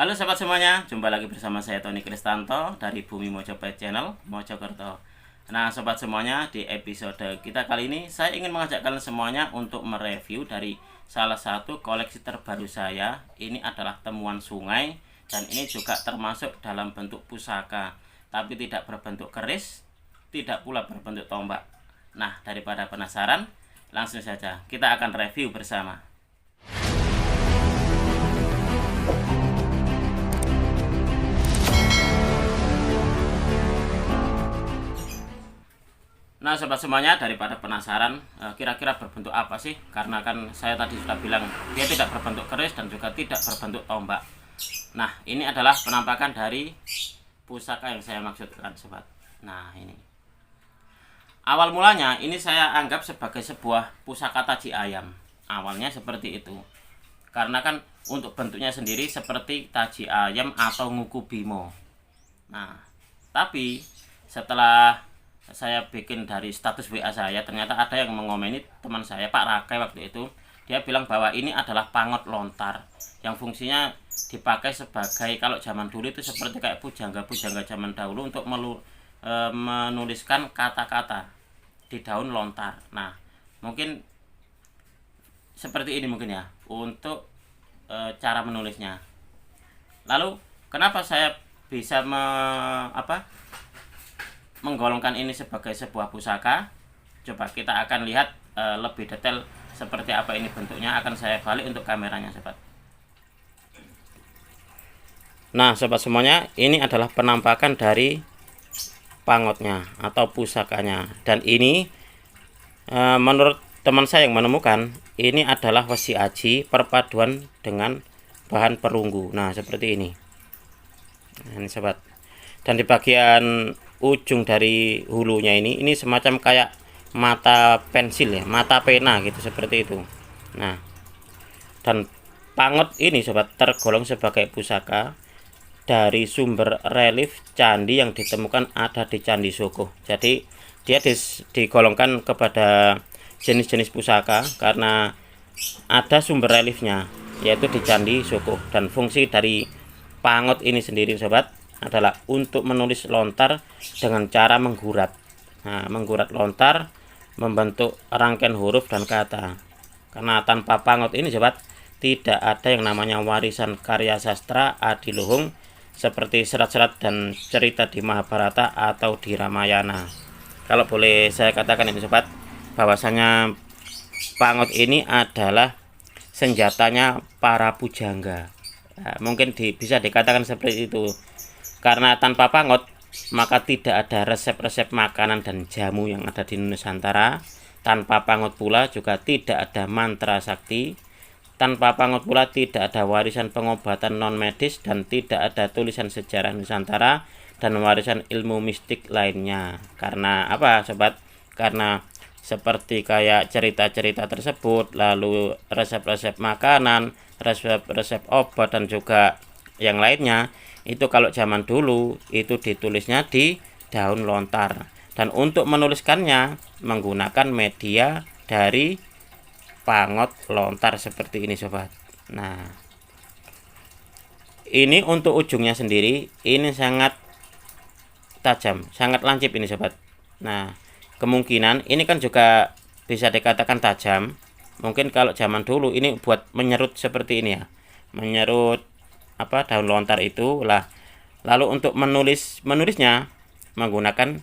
Halo sobat semuanya, jumpa lagi bersama saya Tony Kristanto dari Bumi Mojopahit Channel, Mojokerto. Nah sobat semuanya, di episode kita kali ini saya ingin mengajak kalian semuanya untuk mereview dari salah satu koleksi terbaru saya. Ini adalah temuan sungai dan ini juga termasuk dalam bentuk pusaka, tapi tidak berbentuk keris, tidak pula berbentuk tombak. Nah daripada penasaran, langsung saja kita akan review bersama. Nah sobat semuanya, daripada penasaran kira-kira berbentuk apa sih, karena kan saya tadi sudah bilang dia tidak berbentuk keris dan juga tidak berbentuk tombak. Nah ini adalah penampakan dari pusaka yang saya maksudkan sobat. Nah ini awal mulanya ini saya anggap sebagai sebuah pusaka taji ayam. Awalnya seperti itu, karena kan untuk bentuknya sendiri seperti taji ayam atau nguku bimo. Nah tapi setelah saya bikin dari status WA saya, ternyata ada yang mengomeni teman saya, Pak Rakai waktu itu. Dia bilang bahwa ini adalah pangot lontar yang fungsinya dipakai sebagai, kalau zaman dulu itu seperti kayak pujangga-pujangga zaman dahulu untuk menuliskan kata-kata di daun lontar. Nah mungkin seperti ini mungkin ya untuk cara menulisnya. Lalu kenapa saya bisa menggolongkan ini sebagai sebuah pusaka? Coba kita akan lihat lebih detail seperti apa ini bentuknya. Akan saya balik untuk kameranya sobat. Nah sobat semuanya, ini adalah penampakan dari pangotnya atau pusakanya. Dan ini menurut teman saya yang menemukan, ini adalah wesi aji perpaduan dengan bahan perunggu. Nah seperti ini. Nah, ini sobat. Dan di bagian ujung dari hulunya ini semacam kayak mata pensil ya, mata pena gitu, seperti itu. Nah dan pangot ini sobat tergolong sebagai pusaka dari sumber relief candi yang ditemukan ada di Candi Soko. Jadi dia digolongkan kepada jenis-jenis pusaka karena ada sumber reliefnya, yaitu di Candi Soko. Dan fungsi dari pangot ini sendiri sobat adalah untuk menulis lontar dengan cara menggurat. Nah, menggurat lontar membentuk rangkaian huruf dan kata. Karena tanpa pangot ini sobat, tidak ada yang namanya warisan karya sastra adiluhung seperti serat-serat dan cerita di Mahabharata atau di Ramayana. Kalau boleh saya katakan ini sobat, bahwasanya pangot ini adalah senjatanya para pujangga. Nah, mungkin bisa dikatakan seperti itu. Karena tanpa pangot, maka tidak ada resep-resep makanan dan jamu yang ada di Nusantara. Tanpa pangot pula juga tidak ada mantra sakti. Tanpa pangot pula tidak ada warisan pengobatan non medis dan tidak ada tulisan sejarah Nusantara dan warisan ilmu mistik lainnya. Karena apa sobat? Karena seperti kayak cerita-cerita tersebut, lalu resep-resep makanan, resep-resep obat dan juga yang lainnya, itu kalau zaman dulu itu ditulisnya di daun lontar, dan untuk menuliskannya menggunakan media dari pangot lontar seperti ini sobat. Nah ini untuk ujungnya sendiri ini sangat tajam, sangat lancip ini sobat. Nah kemungkinan ini kan juga bisa dikatakan tajam. Mungkin kalau zaman dulu ini buat menyerut seperti ini ya, menyerut daun lontar itu lah. Lalu untuk menulisnya menggunakan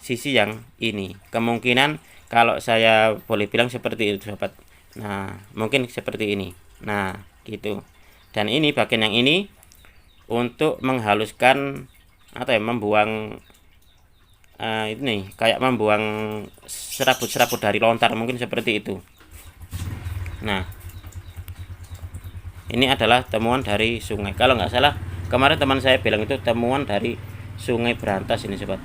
sisi yang ini. Kemungkinan kalau saya boleh bilang seperti itu sobat. Nah mungkin seperti ini. Nah gitu. Dan ini bagian yang ini untuk menghaluskan atau ya membuang ini kayak membuang serabut-serabut dari lontar, mungkin seperti itu. Nah ini adalah temuan dari sungai. Kalau nggak salah kemarin teman saya bilang itu temuan dari Sungai Berantas ini sobat.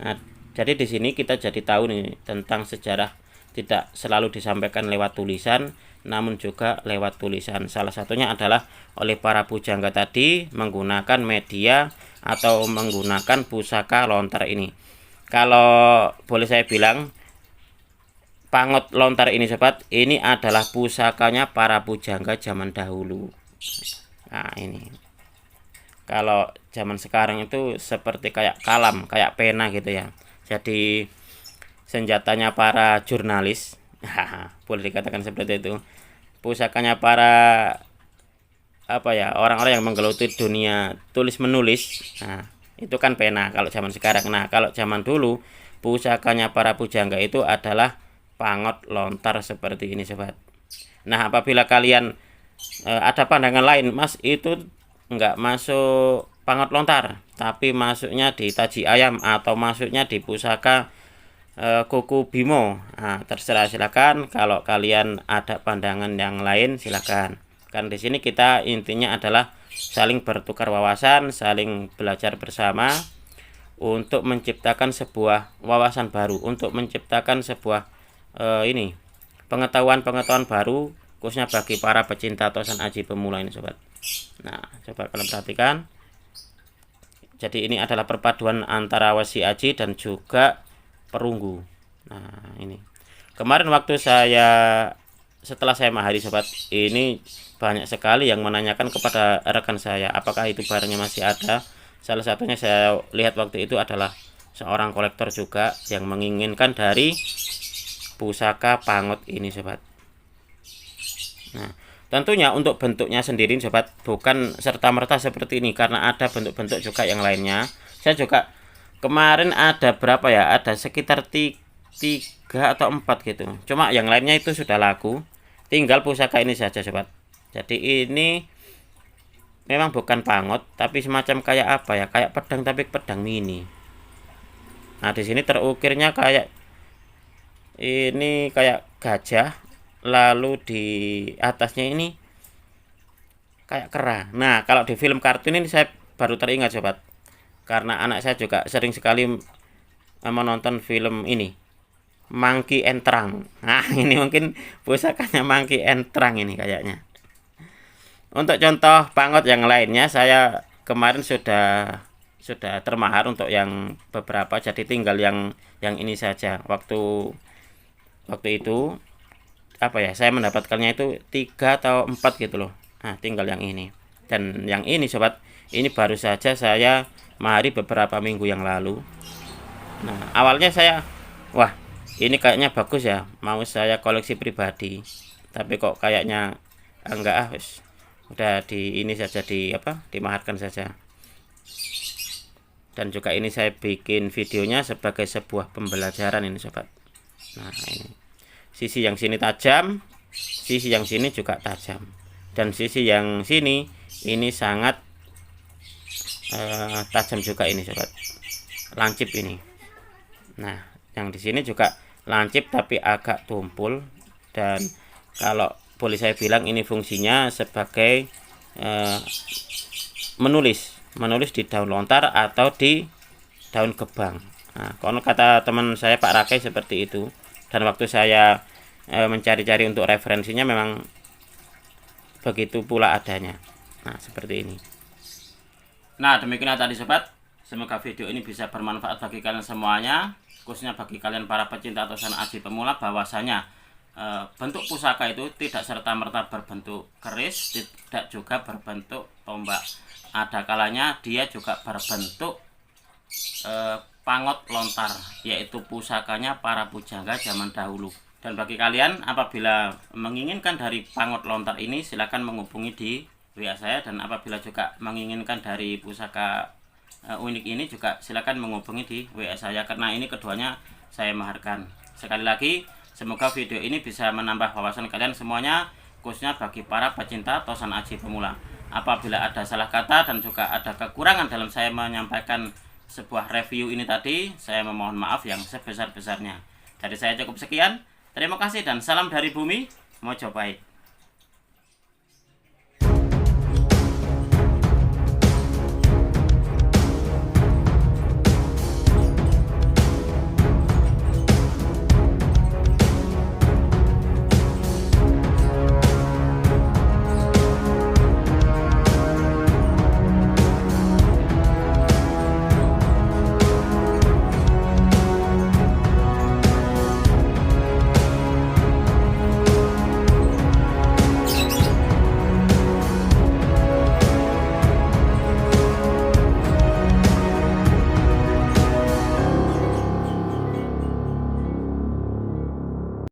Nah, jadi di sini kita jadi tahu nih tentang sejarah tidak selalu disampaikan lewat tulisan, namun juga lewat tulisan. Salah satunya adalah oleh para pujangga tadi menggunakan media atau menggunakan pusaka lontar ini. Kalau boleh saya bilang, pangot lontar ini sobat, ini adalah pusakanya para pujangga zaman dahulu. Nah, ini. Kalau zaman sekarang itu seperti kayak kalam, kayak pena gitu ya. Jadi senjatanya para jurnalis, boleh dikatakan seperti itu. Pusakanya para orang-orang yang menggeluti dunia tulis menulis. Nah, itu kan pena kalau zaman sekarang. Nah, kalau zaman dulu pusakanya para pujangga itu adalah pangot lontar seperti ini, sobat. Nah, apabila kalian ada pandangan lain, Mas, itu enggak masuk pangot lontar, tapi masuknya di taji ayam atau masuknya di pusaka kuku Bimo. Nah, terserah, silakan. Kalau kalian ada pandangan yang lain, silakan. Kan di sini kita intinya adalah saling bertukar wawasan, saling belajar bersama untuk menciptakan sebuah wawasan baru, untuk menciptakan sebuah pengetahuan-pengetahuan baru, khususnya bagi para pecinta tosan aji pemula ini, sobat. Nah, coba kalian perhatikan. Jadi ini adalah perpaduan antara wesi aji dan juga perunggu. Nah, ini. Kemarin waktu setelah saya mahari, sobat, ini banyak sekali yang menanyakan kepada rekan saya apakah itu barangnya masih ada. Salah satunya saya lihat waktu itu adalah seorang kolektor juga yang menginginkan dari pusaka pangot ini, sobat. Nah, tentunya untuk bentuknya sendiri, sobat, bukan serta-merta seperti ini, karena ada bentuk-bentuk juga yang lainnya. Saya juga kemarin ada berapa ya, ada sekitar 3 atau 4 gitu. Cuma yang lainnya itu sudah laku, tinggal pusaka ini saja, sobat. Jadi ini memang bukan pangot, tapi semacam kayak apa ya, kayak pedang, tapi pedang mini. Nah, di sini terukirnya kayak ini, kayak gajah, lalu di atasnya ini kayak kera. Nah, kalau di film kartun ini saya baru teringat, sobat, karena anak saya juga sering sekali menonton film ini, Monkey and Trunk. Nah, ini mungkin pusakanya Monkey and Trunk ini kayaknya. Untuk contoh pangot yang lainnya saya kemarin sudah termahar untuk yang beberapa, jadi tinggal yang ini saja. Waktu itu saya mendapatkannya itu 3 atau 4 gitu loh. Nah, tinggal yang ini. Dan yang ini, sobat, ini baru saja saya mahari beberapa minggu yang lalu. Nah, awalnya saya, wah, ini kayaknya bagus ya, mau saya koleksi pribadi. Tapi kok kayaknya enggak, udah ini saja, dimaharkan saja. Dan juga ini saya bikin videonya sebagai sebuah pembelajaran ini, sobat. Nah, ini sisi yang sini tajam, sisi yang sini juga tajam, dan sisi yang sini ini sangat tajam juga ini, sobat. Lancip ini. Nah, yang di sini juga lancip tapi agak tumpul, dan kalau boleh saya bilang ini fungsinya sebagai menulis di daun lontar atau di daun gebang. Nah, konon kata teman saya Pak Rakai seperti itu, dan waktu saya mencari-cari untuk referensinya memang begitu pula adanya. Nah, seperti ini. Nah, demikian tadi, sobat. Semoga video ini bisa bermanfaat bagi kalian semuanya, khususnya bagi kalian para pecinta tosan aji pemula, bahwasanya bentuk pusaka itu tidak serta-merta berbentuk keris, tidak juga berbentuk tombak. Ada kalanya dia juga berbentuk pangot lontar, yaitu pusakanya para pujangga zaman dahulu. Dan bagi kalian apabila menginginkan dari pangot lontar ini, silakan menghubungi di WA saya, dan apabila juga menginginkan dari pusaka unik ini juga silakan menghubungi di WA saya, karena ini keduanya saya maharkan. Sekali lagi, semoga video ini bisa menambah wawasan kalian semuanya, khususnya bagi para pecinta tosan aji pemula. Apabila ada salah kata dan juga ada kekurangan dalam saya menyampaikan sebuah review ini tadi, saya memohon maaf yang sebesar-besarnya. Dari saya cukup sekian. Terima kasih dan salam dari bumi Mojopahit.